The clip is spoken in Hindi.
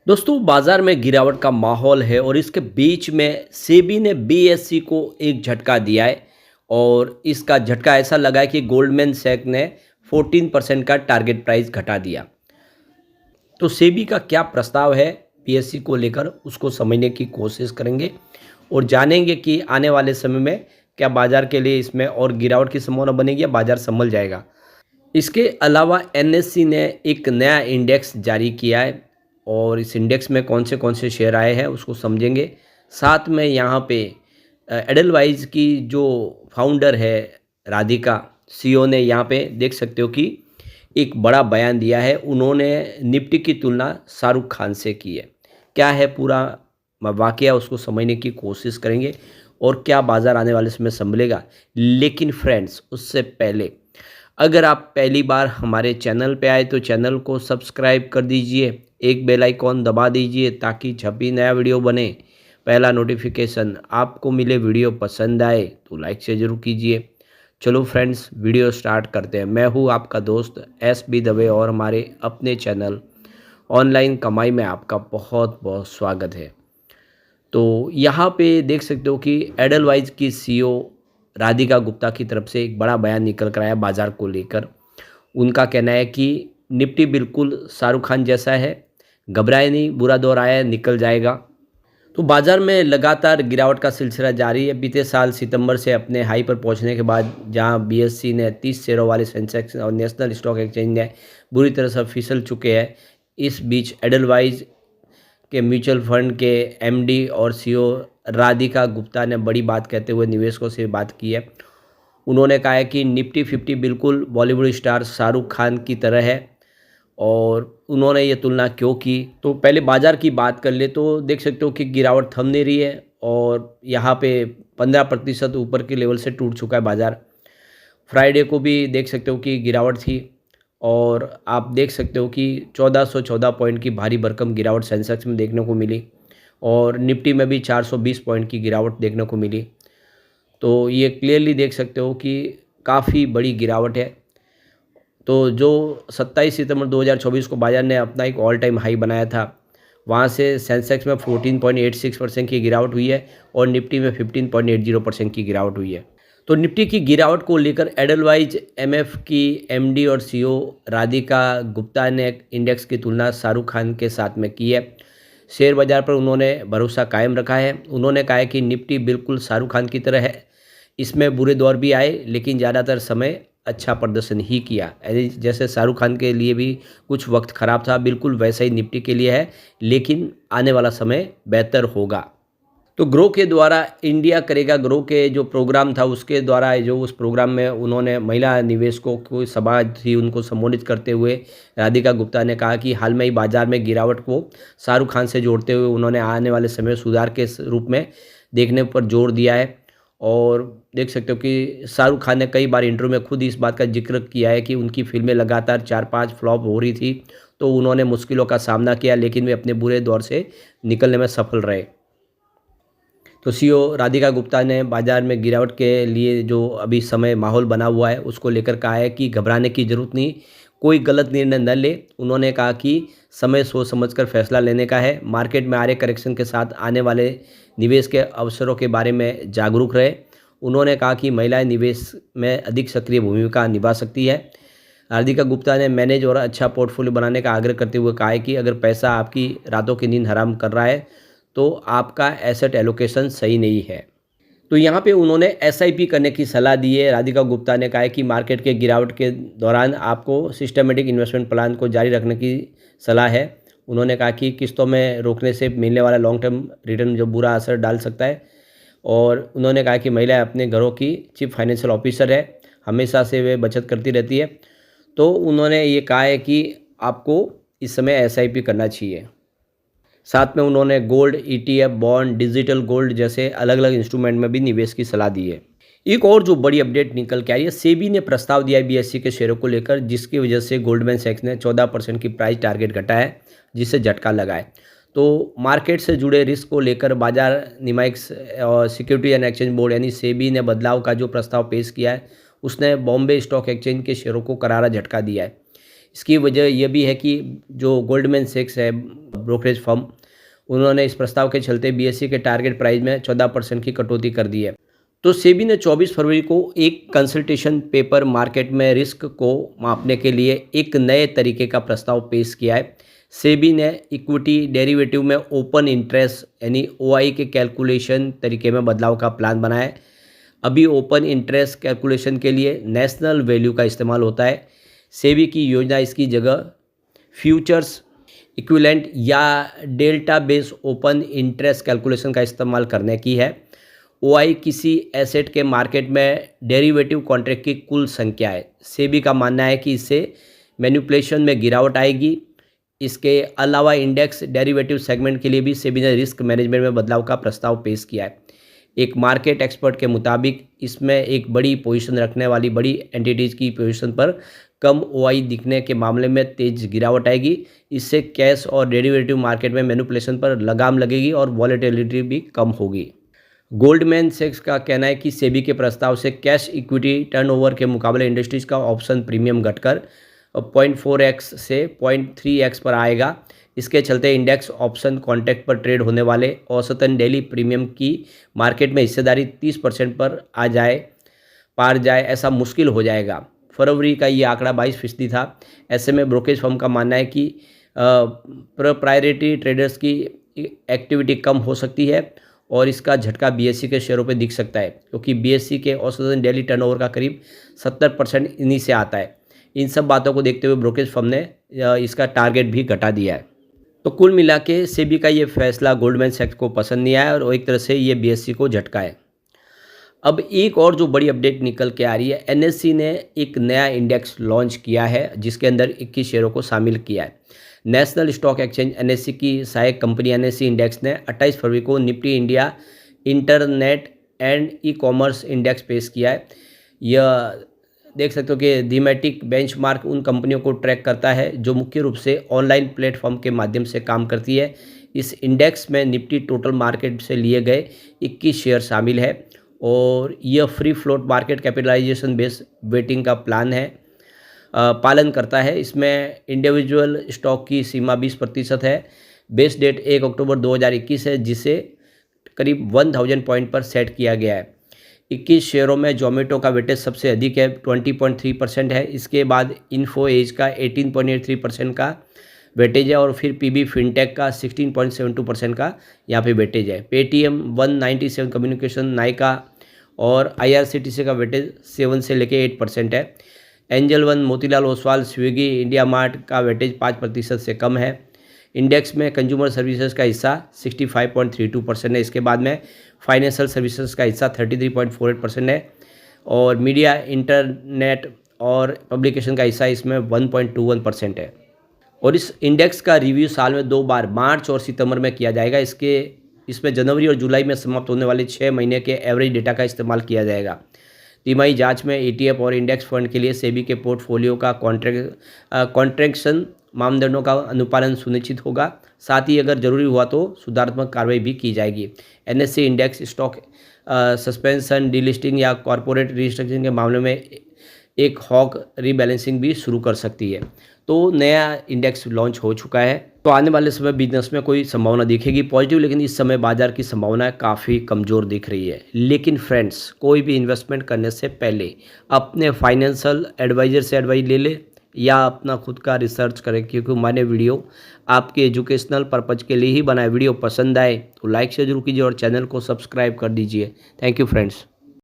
दोस्तों बाजार में गिरावट का माहौल है और इसके बीच में सेबी ने बीएसई को एक झटका दिया है। और इसका झटका ऐसा लगा है कि गोल्डमैन सैक ने 14% का टारगेट प्राइस घटा दिया। तो सेबी का क्या प्रस्ताव है बीएसई को लेकर, उसको समझने की कोशिश करेंगे और जानेंगे कि आने वाले समय में क्या बाजार के लिए इसमें और गिरावट की संभावना बनेगी या बाजार संभल जाएगा। इसके अलावा एनएससी ने एक नया इंडेक्स जारी किया है और इस इंडेक्स में कौन से शेयर आए हैं उसको समझेंगे। साथ में यहाँ पे एडलवाइज की जो फाउंडर है राधिका, सीईओ ने यहाँ पे देख सकते हो कि एक बड़ा बयान दिया है। उन्होंने निफ्टी की तुलना शाहरुख खान से की है। क्या है पूरा वाकया, उसको समझने की कोशिश करेंगे और क्या बाज़ार आने वाले समय संभलेगा। लेकिन फ्रेंड्स, उससे पहले अगर आप पहली बार हमारे चैनल पे आए तो चैनल को सब्सक्राइब कर दीजिए, एक बेल आइकॉन दबा दीजिए ताकि जब भी नया वीडियो बने पहला नोटिफिकेशन आपको मिले। वीडियो पसंद आए तो लाइक से ज़रूर कीजिए। चलो फ्रेंड्स, वीडियो स्टार्ट करते हैं। मैं हूँ आपका दोस्त एस बी दवे और हमारे अपने चैनल ऑनलाइन कमाई में आपका बहुत बहुत स्वागत है। तो यहाँ पे देख सकते हो कि एडलवाइज की सीईओ राधिका गुप्ता की तरफ से एक बड़ा बयान निकल कर आया बाज़ार को लेकर। उनका कहना है कि निफ्टी बिल्कुल शाहरुख खान जैसा है, घबराए नहीं, बुरा दौर आया है, निकल जाएगा। तो बाज़ार में लगातार गिरावट का सिलसिला जारी है। बीते साल सितंबर से अपने हाई पर पहुंचने के बाद जहां बीएसई ने 30 शेयरों वाले सेंसेक्स और नेशनल स्टॉक एक्सचेंज ने बुरी तरह से फिसल चुके हैं। इस बीच एडलवाइज के म्यूचुअल फंड के एमडी और सीईओ राधिका गुप्ता ने बड़ी बात कहते हुए निवेशकों से बात की है। उन्होंने कहा है कि निफ्टी 50 बिल्कुल बॉलीवुड स्टार शाहरुख खान की तरह है। और उन्होंने ये तुलना क्यों की, तो पहले बाज़ार की बात कर ले तो देख सकते हो कि गिरावट थम नहीं रही है और यहाँ पे 15% ऊपर के लेवल से टूट चुका है बाज़ार। फ्राइडे को भी देख सकते हो कि गिरावट थी और आप देख सकते हो कि 1414 पॉइंट की भारी भरकम गिरावट सेंसेक्स में देखने को मिली और निफ्टी में भी 420 पॉइंट की गिरावट देखने को मिली। तो ये क्लियरली देख सकते हो कि काफ़ी बड़ी गिरावट है। तो जो 27 सितंबर 2024 को बाजार ने अपना एक ऑल टाइम हाई बनाया था, वहाँ से सेंसेक्स में 14.86% की गिरावट हुई है और निफ्टी में 15.80% की गिरावट हुई है। तो निफ्टी की गिरावट को लेकर एडलवाइज एमएफ की एमडी और सीईओ राधिका गुप्ता ने इंडेक्स की तुलना शाहरुख खान के साथ में की है। शेयर बाजार पर उन्होंने भरोसा कायम रखा है। उन्होंने कहा है कि निफ्टी बिल्कुल शाहरुख खान की तरह है, इसमें बुरे दौर भी आए लेकिन ज़्यादातर समय अच्छा प्रदर्शन ही किया। यानी जैसे शाहरुख खान के लिए भी कुछ वक्त ख़राब था, बिल्कुल वैसा ही निफ्टी के लिए है, लेकिन आने वाला समय बेहतर होगा। तो ग्रो के द्वारा इंडिया करेगा ग्रो के जो प्रोग्राम था उसके द्वारा जो उस प्रोग्राम में उन्होंने महिला निवेशकों को सभा थी उनको संबोधित करते हुए राधिका गुप्ता ने कहा कि हाल में ही बाजार में गिरावट को शाहरुख खान से जोड़ते हुए उन्होंने आने वाले समय सुधार के रूप में देखने पर जोर दिया है। और देख सकते हो कि शाहरुख खान ने कई बार इंटरव्यू में खुद इस बात का जिक्र किया है कि उनकी फिल्में लगातार 4-5 फ्लॉप हो रही थी, तो उन्होंने मुश्किलों का सामना किया लेकिन वे अपने बुरे दौर से निकलने में सफल रहे। तो सीईओ राधिका गुप्ता ने बाजार में गिरावट के लिए जो अभी समय माहौल बना हुआ है उसको लेकर कहा है कि घबराने की ज़रूरत नहीं, कोई गलत निर्णय न ले। उन्होंने कहा कि समय सोच समझकर फैसला लेने का है। मार्केट में आ रहे करेक्शन के साथ आने वाले निवेश के अवसरों के बारे में जागरूक रहे। उन्होंने कहा कि महिलाएं निवेश में अधिक सक्रिय भूमिका निभा सकती है। राधिका गुप्ता ने मैनेज और अच्छा पोर्टफोलियो बनाने का आग्रह करते हुए कहा है कि अगर पैसा आपकी रातों की नींद हराम कर रहा है तो आपका एसेट एलोकेशन सही नहीं है। तो यहाँ पे उन्होंने एसआईपी करने की सलाह दी है। राधिका गुप्ता ने कहा है कि मार्केट के गिरावट के दौरान आपको सिस्टमेटिक इन्वेस्टमेंट प्लान को जारी रखने की सलाह है। उन्होंने कहा कि किस्तों में रोकने से मिलने वाला लॉन्ग टर्म रिटर्न जो बुरा असर डाल सकता है। और उन्होंने कहा कि महिलाएं अपने घरों की चीफ फाइनेंशियल ऑफिसर है, हमेशा से वे बचत करती रहती है। तो उन्होंने ये कहा है कि आपको इस समय एसआईपी करना चाहिए। साथ में उन्होंने gold, ETF, bond, digital gold जैसे अलग अलग इंस्ट्रूमेंट में भी निवेश की सलाह दी है। एक और जो बड़ी अपडेट निकल के आई है, सेबी ने प्रस्ताव दिया है बीएसई के शेयरों को लेकर, जिसकी वजह से गोल्डमैन सैक्स ने 14% की प्राइस टारगेट घटाया है, जिससे झटका लगा है। तो मार्केट से जुड़े रिस्क को लेकर बाजार नियामक और सिक्योरिटी एंड एक्सचेंज बोर्ड यानी सेबी ने बदलाव का जो प्रस्ताव पेश किया है, उसने बॉम्बे स्टॉक एक्सचेंज के शेयरों को करारा झटका दिया है। इसकी वजह यह भी है कि जो गोल्डमैन सैक्स है ब्रोकरेज फर्म, उन्होंने इस प्रस्ताव के चलते बीएसई के टारगेट प्राइस में 14% की कटौती कर दी है। तो सेबी ने 24 फरवरी को एक कंसल्टेशन पेपर मार्केट में रिस्क को मापने के लिए एक नए तरीके का प्रस्ताव पेश किया है। सेबी ने इक्विटी डेरिवेटिव में ओपन इंटरेस्ट यानी ओआई के कैलकुलेशन तरीके में बदलाव का प्लान बनाया है। अभी ओपन इंटरेस्ट कैलकुलेशन के लिए नेशनल वैल्यू का इस्तेमाल होता है। सेबी की योजना इसकी जगह फ्यूचर्स इक्विवेलेंट या delta base open interest calculation का इस्तेमाल करने की है। ओआई किसी एसेट के मार्केट में डेरिवेटिव कॉन्ट्रैक्ट की कुल संख्या है। सेबी का मानना है कि इससे मैनिपुलेशन में गिरावट आएगी। इसके अलावा इंडेक्स डेरिवेटिव सेगमेंट के लिए भी सेबी ने रिस्क मैनेजमेंट में बदलाव का प्रस्ताव पेश किया है। एक मार्केट एक्सपर्ट के मुताबिक इसमें एक बड़ी पोजीशन रखने वाली बड़ी एंटिटीज़ की पोजीशन पर कम ओआई दिखने के मामले में तेज गिरावट आएगी। इससे कैश और डेरिवेटिव मार्केट में मैनिपुलेशन पर लगाम लगेगी और वॉलेटिलिटी भी कम होगी। गोल्डमैन सैक्स का कहना है कि सेबी के प्रस्ताव से कैश इक्विटी टर्नओवर के मुकाबले इंडस्ट्रीज का ऑप्शन प्रीमियम घटकर 0.4x से 0.3x पर आएगा। इसके चलते इंडेक्स ऑप्शन कॉन्ट्रैक्ट पर ट्रेड होने वाले औसतन डेली प्रीमियम की मार्केट में हिस्सेदारी 30% पर पार जाए ऐसा मुश्किल हो जाएगा। फरवरी का ये आंकड़ा 22% था। ऐसे में ब्रोकरेज फर्म का मानना है कि प्रोप्राइटरी ट्रेडर्स की एक्टिविटी कम हो सकती है और इसका झटका बीएसई के शेयरों पर दिख सकता है, क्योंकि बीएसई के औसतन डेली टर्नओवर का करीब 70% इन्हीं से आता है। इन सब बातों को देखते हुए ब्रोकरेज फर्म ने इसका टारगेट भी घटा दिया है। तो कुल मिला के सेबी का ये फैसला गोल्डमैन सैक्स को पसंद नहीं आया और एक तरह से ये बीएसई को झटका है। अब एक और जो बड़ी अपडेट निकल के आ रही है, एनएससी ने एक नया इंडेक्स लॉन्च किया है जिसके अंदर 21 शेयरों को शामिल किया है। नेशनल स्टॉक एक्सचेंज एनएससी की सहायक कंपनी एनएससी इंडेक्स ने 28 फरवरी को Nifty India internet and e commerce index पेश किया है। यह देख सकते हो कि थीमेटिक बेंचमार्क उन कंपनियों को ट्रैक करता है जो मुख्य रूप से ऑनलाइन प्लेटफॉर्म के माध्यम से काम करती है। इस इंडेक्स में निफ्टी टोटल मार्केट से लिए गए 21 शेयर शामिल है और यह free float market capitalization based weighting का पालन करता है। इसमें इंडिविजुअल स्टॉक की सीमा 20% है। बेस डेट 1 अक्टूबर 2021 है, जिसे करीब 1000 पॉइंट पर सेट किया गया है। 21 शेयरों में जोमेटो का वेटेज सबसे अधिक है, 20.3% है। इसके बाद इन्फो एज का 18.83% का वेटेज है और फिर पीबी फिनटेक का 16.72% का यहाँ पे वेटेज है। पेटीएम 197 कम्युनिकेशन, नायका और आईआरसीटीसी का वेटेज 7 से लेके 8% है। Angel one, Motilal Oswal, Swiggy, India mart का वेटेज 5% से कम है। इंडेक्स में कंज्यूमर सर्विसेज का हिस्सा 65.32% है। इसके बाद में फाइनेंशियल सर्विसेज का हिस्सा 33.48% है और मीडिया, इंटरनेट और पब्लिकेशन का हिस्सा इसमें 1.21% है। और इस इंडेक्स का रिव्यू साल में 2 बार मार्च और सितंबर में किया जाएगा। इसमें जनवरी और जुलाई में समाप्त होने वाले 6 महीने के एवरेज डेटा का इस्तेमाल किया जाएगा। तिमाही जांच में ETF और इंडेक्स फंड के लिए सेबी के पोर्टफोलियो का कॉन्ट्रैक्शन मानदंडों का अनुपालन सुनिश्चित होगा। साथ ही अगर जरूरी हुआ तो सुधारात्मक कार्रवाई भी की जाएगी। NSC index stock suspension, delisting या कॉरपोरेट रिस्ट्रक्चरिंग के मामले में एक हॉक रीबैलेंसिंग भी शुरू कर सकती है। तो नया इंडेक्स लॉन्च हो चुका है। तो आने वाले समय बिजनेस में कोई संभावना दिखेगी पॉजिटिव, लेकिन इस समय बाजार की संभावना काफ़ी कमज़ोर दिख रही है। लेकिन फ्रेंड्स, कोई भी इन्वेस्टमेंट करने से पहले अपने फाइनेंशियल एडवाइज़र से एडवाइस ले ले या अपना खुद का रिसर्च करें, क्योंकि मैंने वीडियो आपके एजुकेशनल पर्पज़ के लिए ही बनाया। वीडियो पसंद आए तो लाइक से जरूर कीजिए और चैनल को सब्सक्राइब कर दीजिए। Thank you friends.